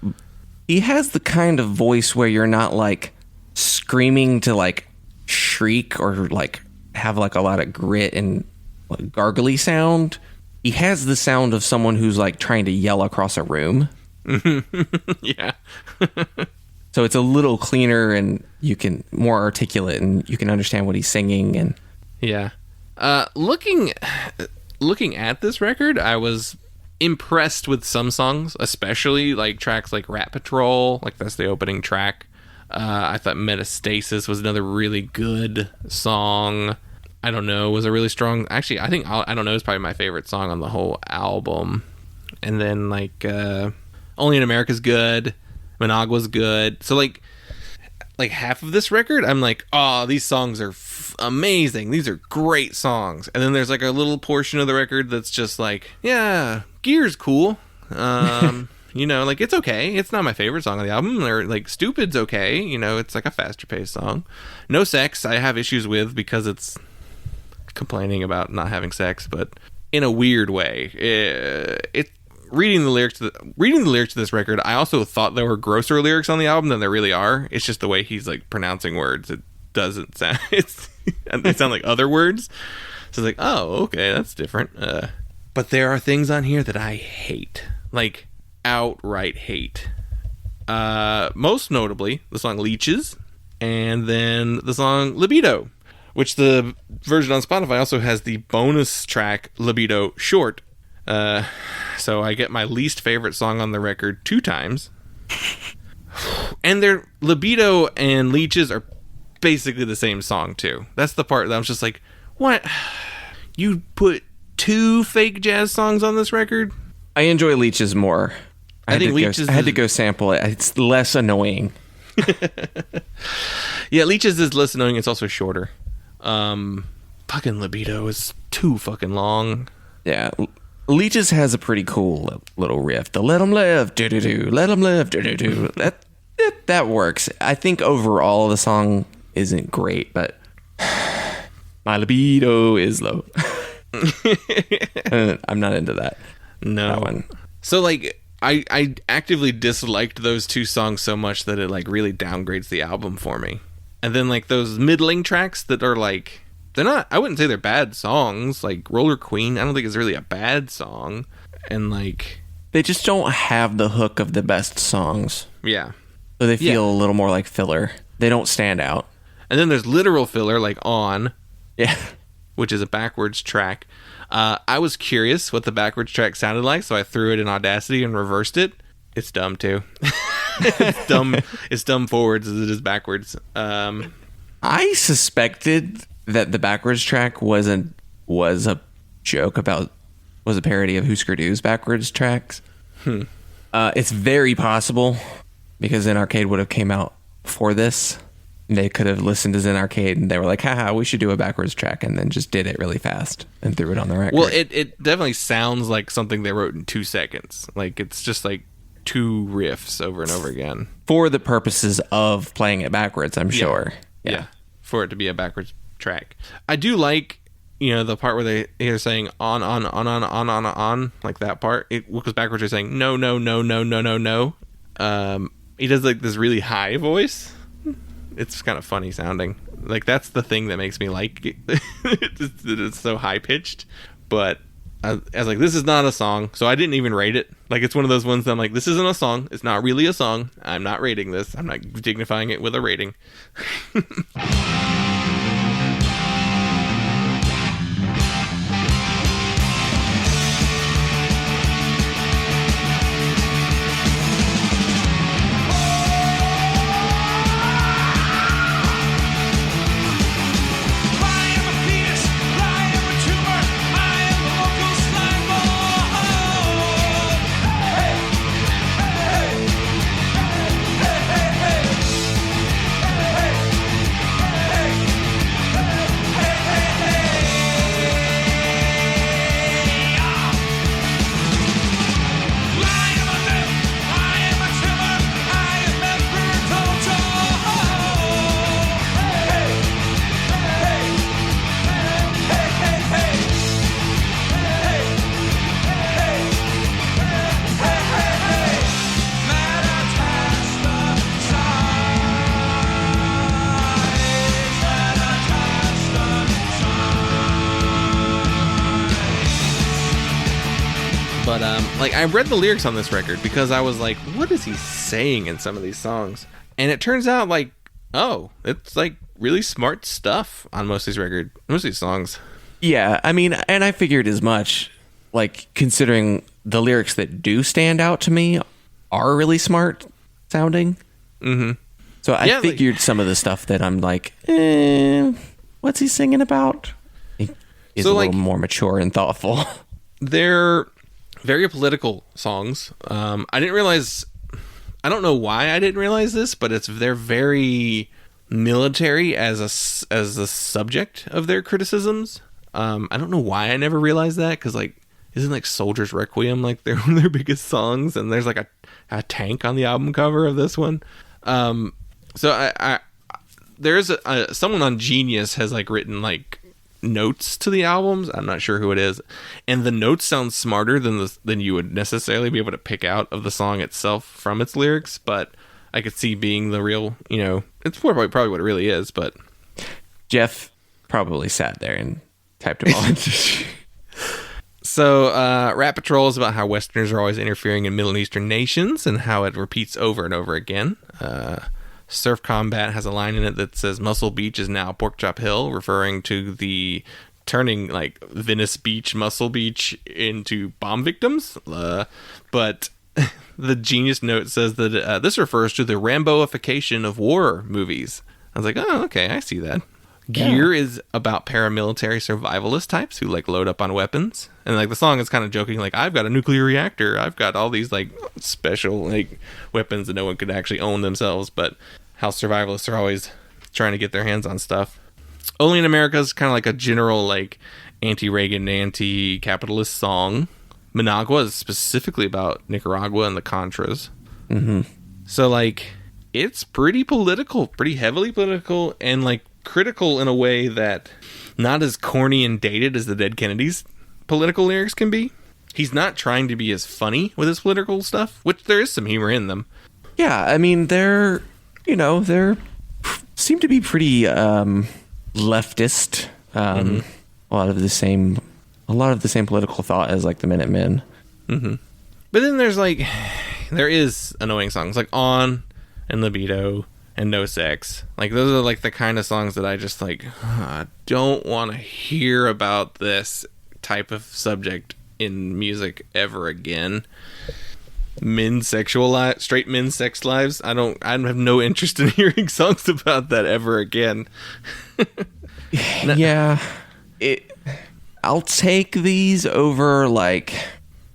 voice where you're not, like, screaming to, like, shriek or, like, have, like, a lot of grit and like gargly sound. He has the sound of someone who's like trying to yell across a room. Yeah. So it's a little cleaner and you can more articulate and you can understand what he's singing. And Yeah. Looking at this record, I was impressed with some songs, especially like tracks like Rat Patrol, like that's the opening track. I thought Metastasis was another really good song. I Don't Know was a really strong. Actually, I think I Don't Know is probably my favorite song on the whole album. And then like Only in America's good. Managua's good. So like half of this record, I'm like, oh, these songs are amazing. These are great songs. And then there's like a little portion of the record that's just like, yeah, Gear's cool. You know, like it's okay. It's not my favorite song on the album. Or like Stupid's okay. You know, it's like a faster paced song. No Sex I have issues with because it's complaining about not having sex, but in a weird way. Reading the lyrics to this record, I also thought there were grosser lyrics on the album than there really are. It's just the way he's like pronouncing words. It doesn't sound. They sound like other words. So it's like, oh, okay, that's different. But there are things on here that I hate, like outright hate. Most notably, the song "Leeches," and then the song "Libido," which the version on Spotify also has the bonus track "Libido Short." So I get my least favorite song on the record 2 times. And their Libido and Leeches are basically the same song too. That's the part that I'm just like, what? You put 2 fake jazz songs on this record? I enjoy Leeches more. I had to go sample it. It's less annoying. Yeah, Leeches is less annoying. It's also shorter. Fucking Libido is too fucking long. Yeah. Leeches has a pretty cool little riff. The "Let 'em live, do do do, let 'em live, do do do." That works. I think overall the song isn't great, but my libido is low. I'm not into that. No. That one. So like I actively disliked those 2 songs so much that it like really downgrades the album for me. And then like those middling tracks that are like, they're not, I wouldn't say they're bad songs. Like Roller Queen, I don't think it's really a bad song. And like, they just don't have the hook of the best songs. Yeah. So they feel a little more like filler. They don't stand out. And then there's literal filler like On. Yeah. Which is a backwards track. I was curious what the backwards track sounded like, so I threw it in Audacity and reversed it. It's dumb too. It's dumb forwards as it is backwards. I suspected that the backwards track was a joke about, was a parody of Husker Du's backwards tracks. It's very possible because Zen Arcade would have came out before this. They could have listened to Zen Arcade and they were like, haha, we should do a backwards track, and then just did it really fast and threw it on the record. Well, it definitely sounds like something they wrote in 2 seconds. Like it's just like 2 riffs over and over again. For the purposes of playing it backwards, I'm sure. Yeah. For it to be a backwards track. I do like, you know, the part where they're saying on, like that part. It goes backwards, they're saying no. He does like this really high voice. It's kind of funny sounding. Like that's the thing that makes me like it. It's so high pitched. But I was like, this is not a song, so I didn't even rate it. Like it's one of those ones that I'm like, this isn't a song. It's not really a song. I'm not rating this. I'm not dignifying it with a rating. like I read the lyrics on this record because I was like, what is he saying in some of these songs? And it turns out like, oh, it's like really smart stuff on most of these songs. Yeah, I mean, and I figured as much, like considering the lyrics that do stand out to me are really smart sounding. Mm-hmm. So I figured some of the stuff that I'm like, what's he singing about? Is a little more mature and thoughtful. They're very political songs. I didn't realize, I don't know why I didn't realize this, but they're very military as a subject of their criticisms. I don't know why I never realized that, because like, isn't like Soldier's Requiem like one of their biggest songs, and there's like a tank on the album cover of this one. So I there's someone on Genius has like written like notes to the albums. I'm not sure who it is, and the notes sound smarter than you would necessarily be able to pick out of the song itself from its lyrics, but I could see being the real, it's probably what it really is. But Jeff probably sat there and typed them all. So Rat Patrol is about how Westerners are always interfering in Middle Eastern nations and how it repeats over and over again. Surf Combat has a line in it that says Muscle Beach is now Porkchop Hill, referring to the turning like Venice Beach, Muscle Beach into bomb victims. But the Genius note says that this refers to the Ramboification of war movies. I was like, oh, okay, I see that. Gear is about paramilitary survivalist types who like load up on weapons, and like the song is kind of joking, like I've got a nuclear reactor, I've got all these like special like weapons that no one could actually own themselves, but how survivalists are always trying to get their hands on stuff. Only in America is kind of like a general like anti-Reagan, anti-capitalist song. Managua is specifically about Nicaragua and the Contras. Mm-hmm. So like it's pretty political, pretty heavily political, and like critical in a way that not as corny and dated as the Dead Kennedys political lyrics can be. He's not trying to be as funny with his political stuff, which there is some humor in them. Yeah, I mean they're seem to be pretty leftist. A lot of the same political thought as like the Minutemen. Mm-hmm. But then there is annoying songs like On and Libido and No Sex. Like those are like the kind of songs that I just like don't want to hear about this type of subject in music ever again. Straight men's sex lives. I have no interest in hearing songs about that ever again. Yeah. I'll take these over like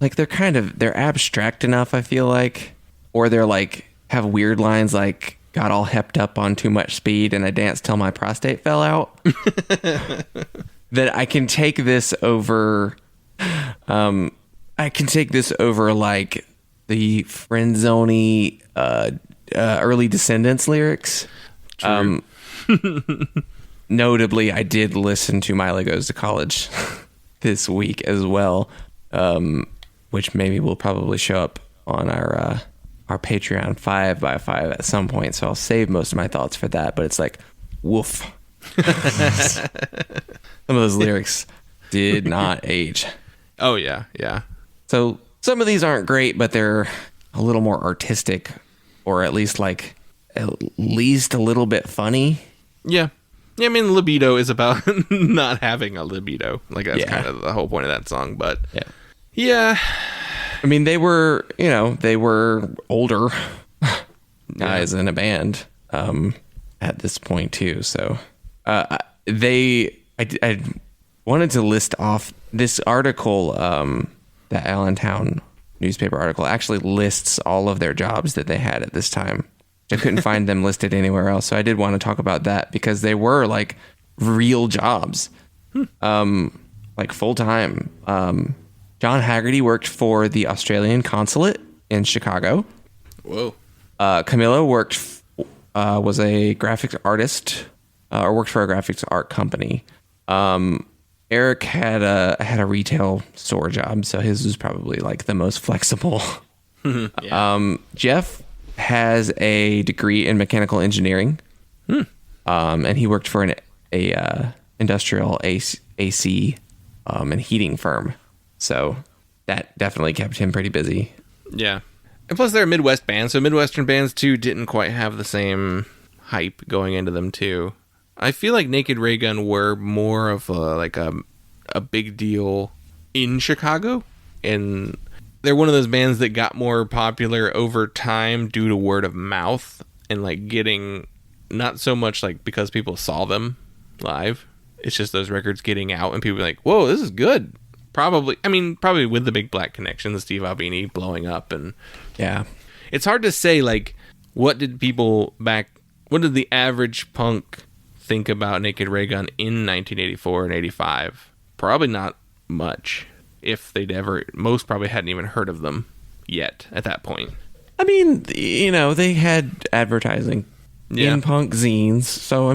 they're abstract enough, I feel like, or they're like have weird lines like got all hepped up on too much speed and I danced till my prostate fell out. That I can take this over. I can take this over like the friend-zoney early Descendants lyrics. True. Notably, I did listen to Miley Goes to College this week as well, which maybe will probably show up on our Patreon 5x5 at some point, so I'll save most of my thoughts for that, but it's like, woof. Some of those lyrics did not age. Oh, yeah, yeah. So some of these aren't great, but they're a little more artistic, or at least a little bit funny. Yeah. Yeah, I mean, Libido is about not having a libido. Like, that's kind of the whole point of that song, but... Yeah. I mean, they were older guys in a band at this point too. So I wanted to list off this article. That Allentown newspaper article actually lists all of their jobs that they had at this time. I couldn't find them listed anywhere else, so I did want to talk about that because they were like real jobs, like full time. John Haggerty worked for the Australian consulate in Chicago. Whoa. Camilla was a graphics artist, or worked for a graphics art company. Eric had a retail store job, so his was probably like the most flexible. Yeah. Jeff has a degree in mechanical engineering, and he worked for an industrial AC and heating firm. So that definitely kept him pretty busy. Yeah. And plus they're a Midwest band, so Midwestern bands too didn't quite have the same hype going into them too. I feel like Naked Raygun were more of a big deal in Chicago, and they're one of those bands that got more popular over time due to word of mouth and like getting, not so much like because people saw them live. It's just those records getting out and people are like, whoa, this is good. Probably with the Big Black connection, the Steve Albini blowing up, and yeah, it's hard to say like what did the average punk think about Naked Raygun in 1984 and 85? Probably not much. If most probably hadn't even heard of them yet at that point. I mean, they had advertising in punk zines, so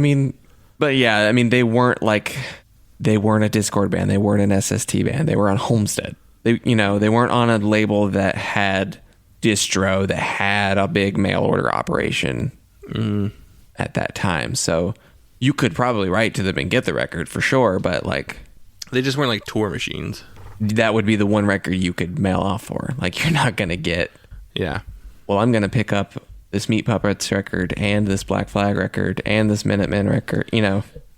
but yeah, they weren't a Discord band, they weren't an SST band, they were on Homestead. They weren't on a label that had distro, that had a big mail order operation at that time. So you could probably write to them and get the record for sure, but like they just weren't like tour machines. That would be the one record you could mail off for. Like, you're not gonna get, well, I'm gonna pick up this Meat Puppets record and this Black Flag record and this Minutemen record,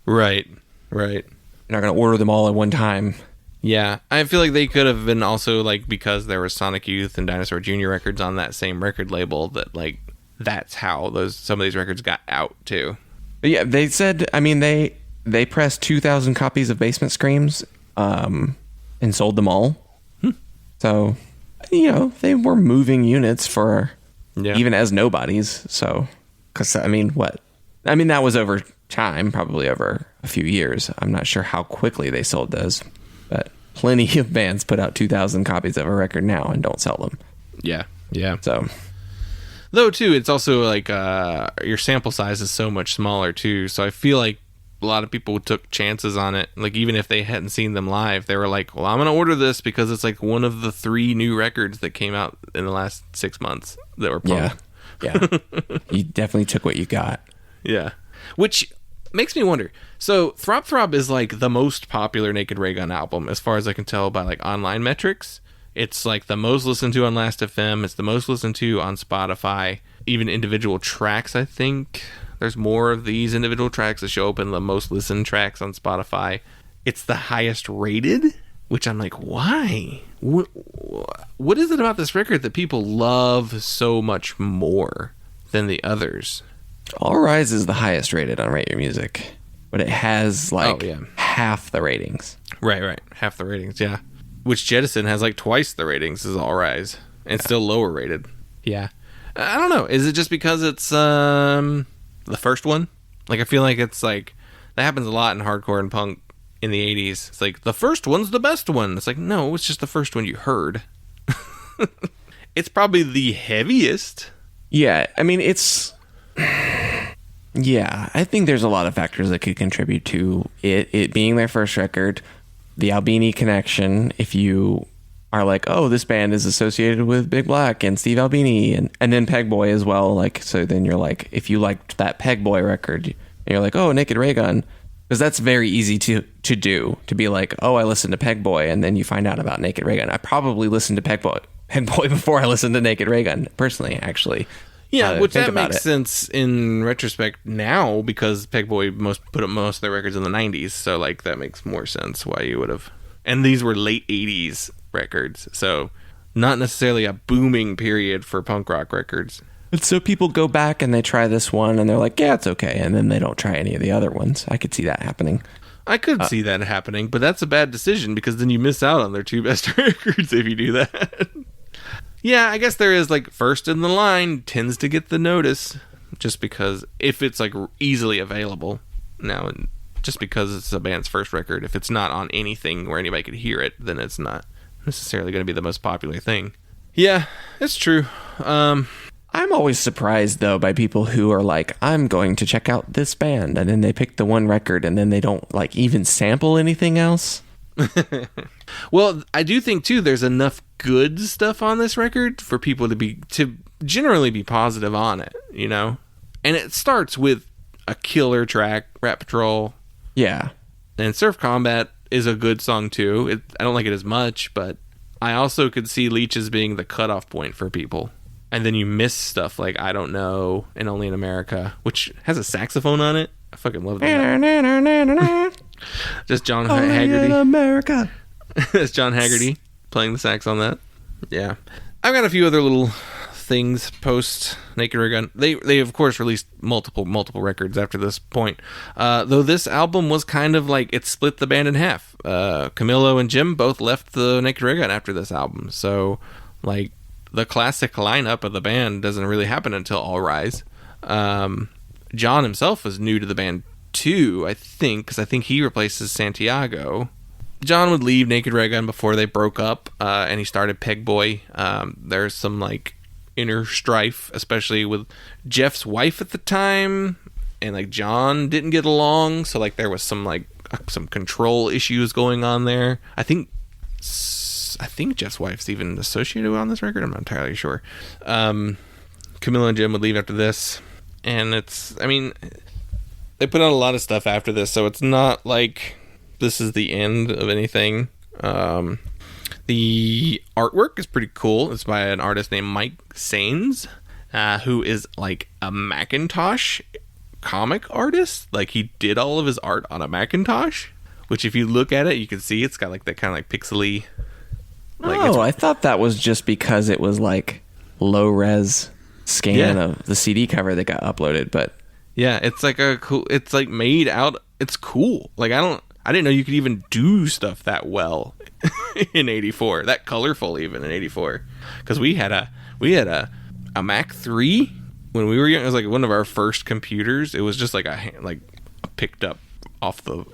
Right. You're not gonna order them all at one time. Yeah, I feel like they could have been also like, because there was Sonic Youth and Dinosaur Jr. records on that same record label, that like that's how some of these records got out too. But yeah, they said, they pressed 2,000 copies of Basement Screams and sold them all. So, they were moving units for even as nobodies. So, because that was over time, probably over a few years. I'm not sure how quickly they sold those, but plenty of bands put out 2,000 copies of a record now and don't sell them. Yeah. So, though too, it's also like your sample size is so much smaller too. So I feel like a lot of people took chances on it. Like, even if they hadn't seen them live, they were like, well, I'm going to order this because it's like one of the 3 new records that came out in the last 6 months that were punk. Yeah. You definitely took what you got. Yeah. Which makes me wonder. So Throb Throb is like the most popular Naked Raygun album, as far as I can tell by like online metrics. It's like the most listened to on Last.fm. It's the most listened to on Spotify. Even individual tracks, I think. There's more of these individual tracks that show up in the most listened tracks on Spotify. It's the highest rated, which I'm like, why? What is it about this record that people love so much more than the others? All Rise is the highest rated on Rate Your Music, but it has half the ratings. Right. Half the ratings, yeah. Which Jettison has like twice the ratings as All Rise, and still lower rated. Yeah. I don't know. Is it just because it's the first one? Like, I feel like it's like that happens a lot in hardcore and punk in the 80s. It's like the first one's the best one. It's like, no, it's just the first one you heard. It's probably the heaviest. Yeah, it's I think there's a lot of factors that could contribute to it being their first record. The Albini connection, if you are like, oh, this band is associated with Big Black and Steve Albini, and then Pegboy as well. Like, so then you're like, if you liked that Pegboy record, and you're like, oh, Naked Raygun, because that's very easy to do, to be like, oh, I listened to Pegboy, and then you find out about Naked Raygun. I probably listened to Pegboy before I listened to Naked Raygun, personally, actually. Yeah, which that makes sense in retrospect now, because Pegboy put up most of their records in the 90s, so like that makes more sense why you would have. And these were late 80s records, so not necessarily a booming period for punk rock records. And so people go back and they try this one and they're like, yeah, it's okay, and then they don't try any of the other ones. I could see that happening. I could see that happening, but that's a bad decision, because then you miss out on their 2 best records if you do that. Yeah, I guess there is like first in the line tends to get the notice, just because if it's like easily available now, just because it's a band's first record, if it's not on anything where anybody could hear it, then it's not necessarily going to be the most popular thing. Yeah, it's true. I'm always surprised though by people who are like, I'm going to check out this band, and then they pick the one record and then they don't like even sample anything else. Well, I do think too there's enough good stuff on this record for people to generally be positive on it, and it starts with a killer track, Rat Patrol. Yeah, and Surf Combat is a good song too. I don't like it as much, but I also could see Leech as being the cutoff point for people. And then you miss stuff like I Don't Know and Only in America, which has a saxophone on it. I fucking love that. Just John Haggerty. In America. It's John Haggerty playing the sax on that. Yeah. I've got a few other little things post Naked Raygun. They of course released multiple records after this point. Though this album was kind of like it split the band in half. Camilo and Jim both left the Naked Raygun after this album. So like the classic lineup of the band doesn't really happen until All Rise. John himself was new to the band too, I think, because I think he replaces Santiago. John would leave Naked Raygun before they broke up, and he started Peg Boy. There's some like inner strife, especially with Jeff's wife at the time, and like John didn't get along, so like there was some control issues going on there. I think Jeff's wife's even associated on this record. I'm not entirely sure. Camilo and Jim would leave after this, and they put out a lot of stuff after this, so it's not like this is the end of anything. The artwork is pretty cool. It's by an artist named Mike Sains, who is like a Macintosh comic artist. Like he did all of his art on a Macintosh, which if you look at it, you can see it's got like that kind of like pixely. I thought that was just because it was like low res scan of the CD cover that got uploaded, but yeah, it's like it's like made out. It's cool. Like I didn't know you could even do stuff that well in '84, that colorful even in '84. Because we had a Mac 3 when we were young. It was like one of our first computers. It was just like a picked up off the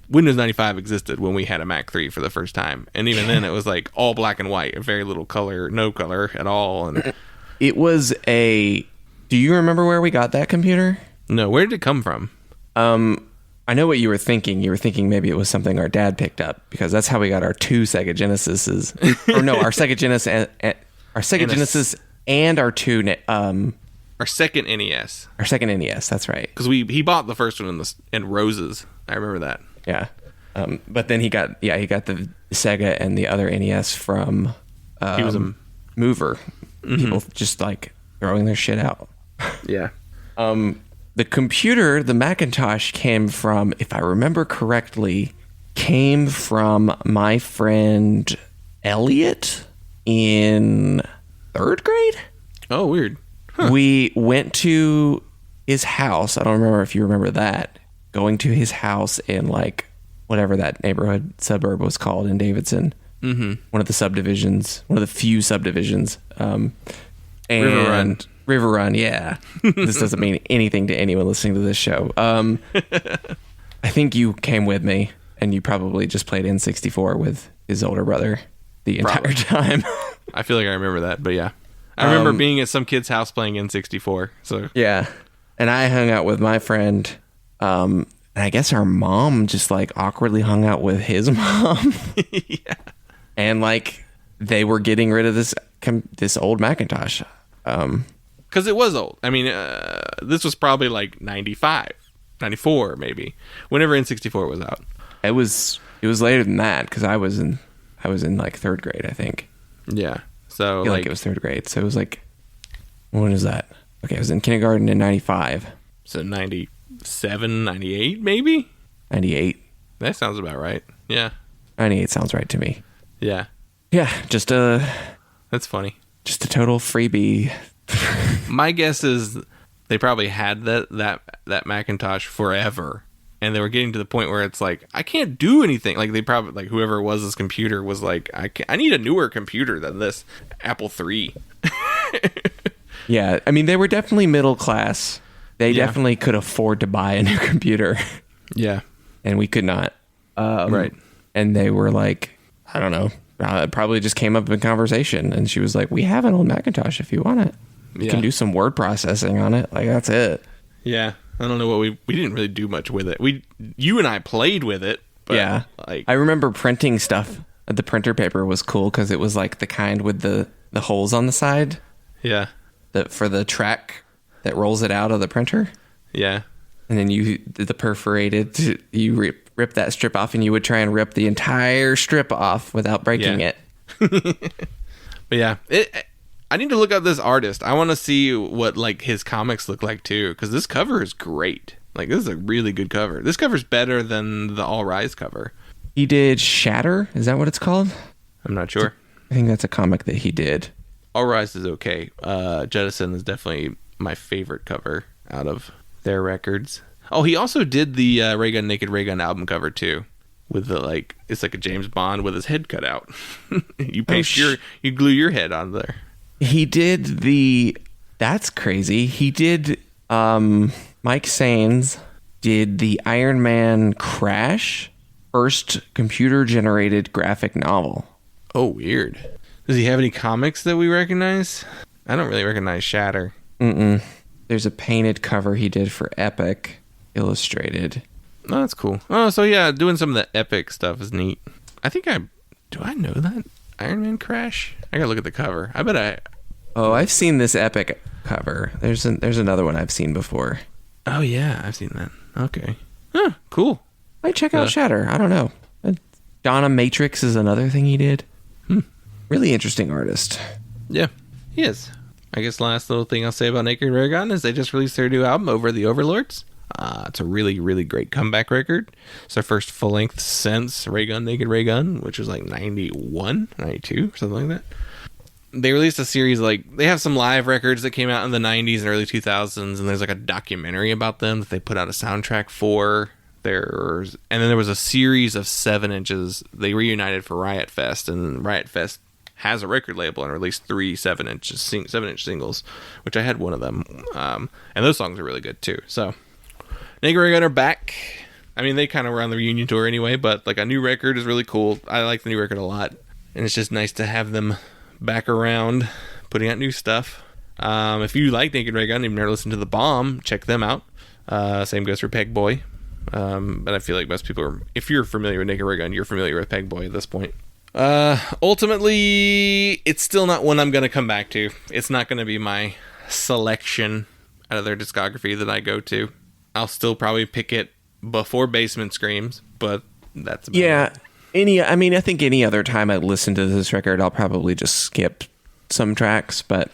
Windows 95 existed when we had a Mac 3 for the first time, and even then it was like all black and white, very little color, no color at all. And it was a. Do you remember where we got that computer? No, where did it come from? I know what you were thinking. You were thinking maybe it was something our dad picked up, because that's how we got our two Sega Genesises. Or no, our Sega Genesis, Genesis, and our two. Our second NES. Our second NES. That's right. Because he bought the first one in roses. I remember that. Yeah. But then he got the Sega and the other NES from he was a mover. Mm-hmm. People just like throwing their shit out. Yeah. The computer, the Macintosh, came from, if I remember correctly, my friend Elliot in 3rd grade. Oh, weird. Huh. We went to his house. I don't remember if you remember that. Going to his house in like whatever that neighborhood suburb was called in Davidson. Mm-hmm. One of the subdivisions, one of the few subdivisions. River Run, yeah. This doesn't mean anything to anyone listening to this show. I think you came with me, and you probably just played N64 with his older brother the entire time. I feel like I remember that, but yeah. I remember being at some kid's house playing N64. So yeah. And I hung out with my friend, and I guess our mom just like awkwardly hung out with his mom. Yeah. And like they were getting rid of this old Macintosh. Because it was old. I mean, this was probably like 95, 94 maybe, whenever N64 was out. It was later than that, because I was in like 3rd grade, I think. Yeah. So I feel like it was 3rd grade. So it was like, when is that? Okay, I was in kindergarten in 95. So 97, 98 maybe? 98. That sounds about right. Yeah. 98 sounds right to me. Yeah. Yeah, that's funny. Just a total freebie. My guess is they probably had that Macintosh forever, and they were getting to the point where it's like, I can't do anything. Like they probably, like whoever it was, this computer was like, I need a newer computer than this Apple III. Yeah, I mean, they were definitely middle class. They definitely could afford to buy a new computer. Yeah. And we could not. Right. And they were like, I don't know, it probably just came up in conversation, and she was like, we have an old Macintosh if you want it. You can do some word processing on it. Like, that's it. Yeah. I don't know what we didn't really do much with it. You and I played with it. But yeah. Like, I remember printing stuff. The printer paper was cool because it was like the kind with the holes on the side. Yeah. For the track that rolls it out of the printer. Yeah. And then the perforated, you rip that strip off, and you would try and rip the entire strip off without breaking Yeah. it. But yeah, I need to look up this artist. I want to see what like his comics look like too, because this cover is great. Like, this is a really good cover. This cover's better than the All Rise cover. He did Shatter. Is that what it's called? I'm not sure. I think that's a comic that he did. All Rise is okay. Jettison is definitely my favorite cover out of their records. Oh, he also did the Raygun Naked Raygun album cover too, with the like it's like a James Bond with his head cut out. You paste you glue your head on there. He did the. That's crazy. He did. Mike Sains did the Iron Man Crash first computer generated graphic novel. Oh, weird. Does he have any comics that we recognize? I don't really recognize Shatter. There's a painted cover he did for Epic Illustrated. Oh, that's cool. Oh, so yeah, doing some of the Epic stuff is neat. Do I know that? Iron Man Crash? I gotta look at the cover. I bet I... Oh, I've seen this Epic cover. There's another one I've seen before. Oh, yeah, I've seen that. Okay. Huh, cool. Might check out Shatter. I don't know. Donna Matrix is another thing he did. Really interesting artist. Yeah, he is. I guess last little thing I'll say about Naked Raygun is they just released their new album, Over the Overlords. It's a really, really great comeback record. It's their first full-length since Raygun Naked Raygun, which was like 91, 92, something like that. They released a series, like, they have some live records that came out in the 90s and early 2000s, and there's like a documentary about them that they put out a soundtrack for. And then there was a series of 7-inches. They reunited for Riot Fest, and Riot Fest has a record label and released 3 7-inch singles, which I had one of them. And those songs are really good too. So Naked Raygun are back. I mean, they kind of were on the reunion tour anyway, but like a new record is really cool. I like the new record a lot, and it's just nice to have them back around putting out new stuff. If you like Naked Raygun and you've never listened to The Bomb, check them out. Same goes for Peg Boy. But I feel like most people if you're familiar with Naked Raygun, you're familiar with Peg Boy at this point. Ultimately, it's still not one I'm going to come back to. It's not going to be my selection out of their discography that I go to. I'll still probably pick it before Basement Screams, but that's about it. I think any other time I listen to this record, I'll probably just skip some tracks, but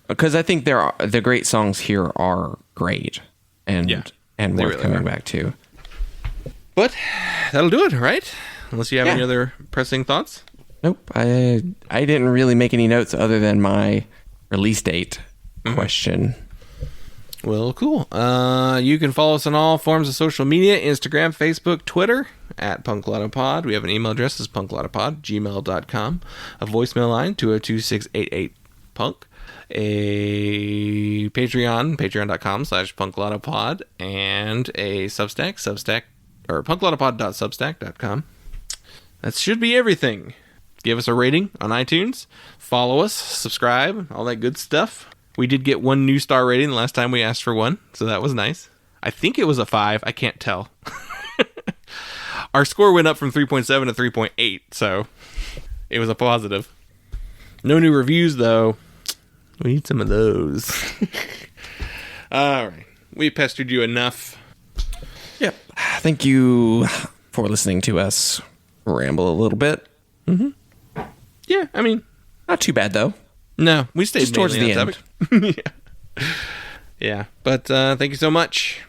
because I think the great songs here are great and worth really coming are. back to. But that'll do it, right? Unless you have any other pressing thoughts. Nope. I didn't really make any notes other than my release date question. Well, cool. You can follow us on all forms of social media, Instagram, Facebook, Twitter, at PunkLottoPod. We have an email address, is punklottopod@gmail.com. A voicemail line, 202-688-PUNK. A Patreon, patreon.com/punklottopod. And a Substack, or punklottopod.substack.com. That should be everything. Give us a rating on iTunes. Follow us, subscribe, all that good stuff. We did get 1 new star rating the last time we asked for one, so that was nice. I think it was a 5. I can't tell. Our score went up from 3.7 to 3.8, so it was a positive. No new reviews, though. We need some of those. All right. We pestered you enough. Yep. Thank you for listening to us ramble a little bit. Yeah, I mean, not too bad, though. No, we stayed just towards the on end. topic. Yeah. But thank you so much.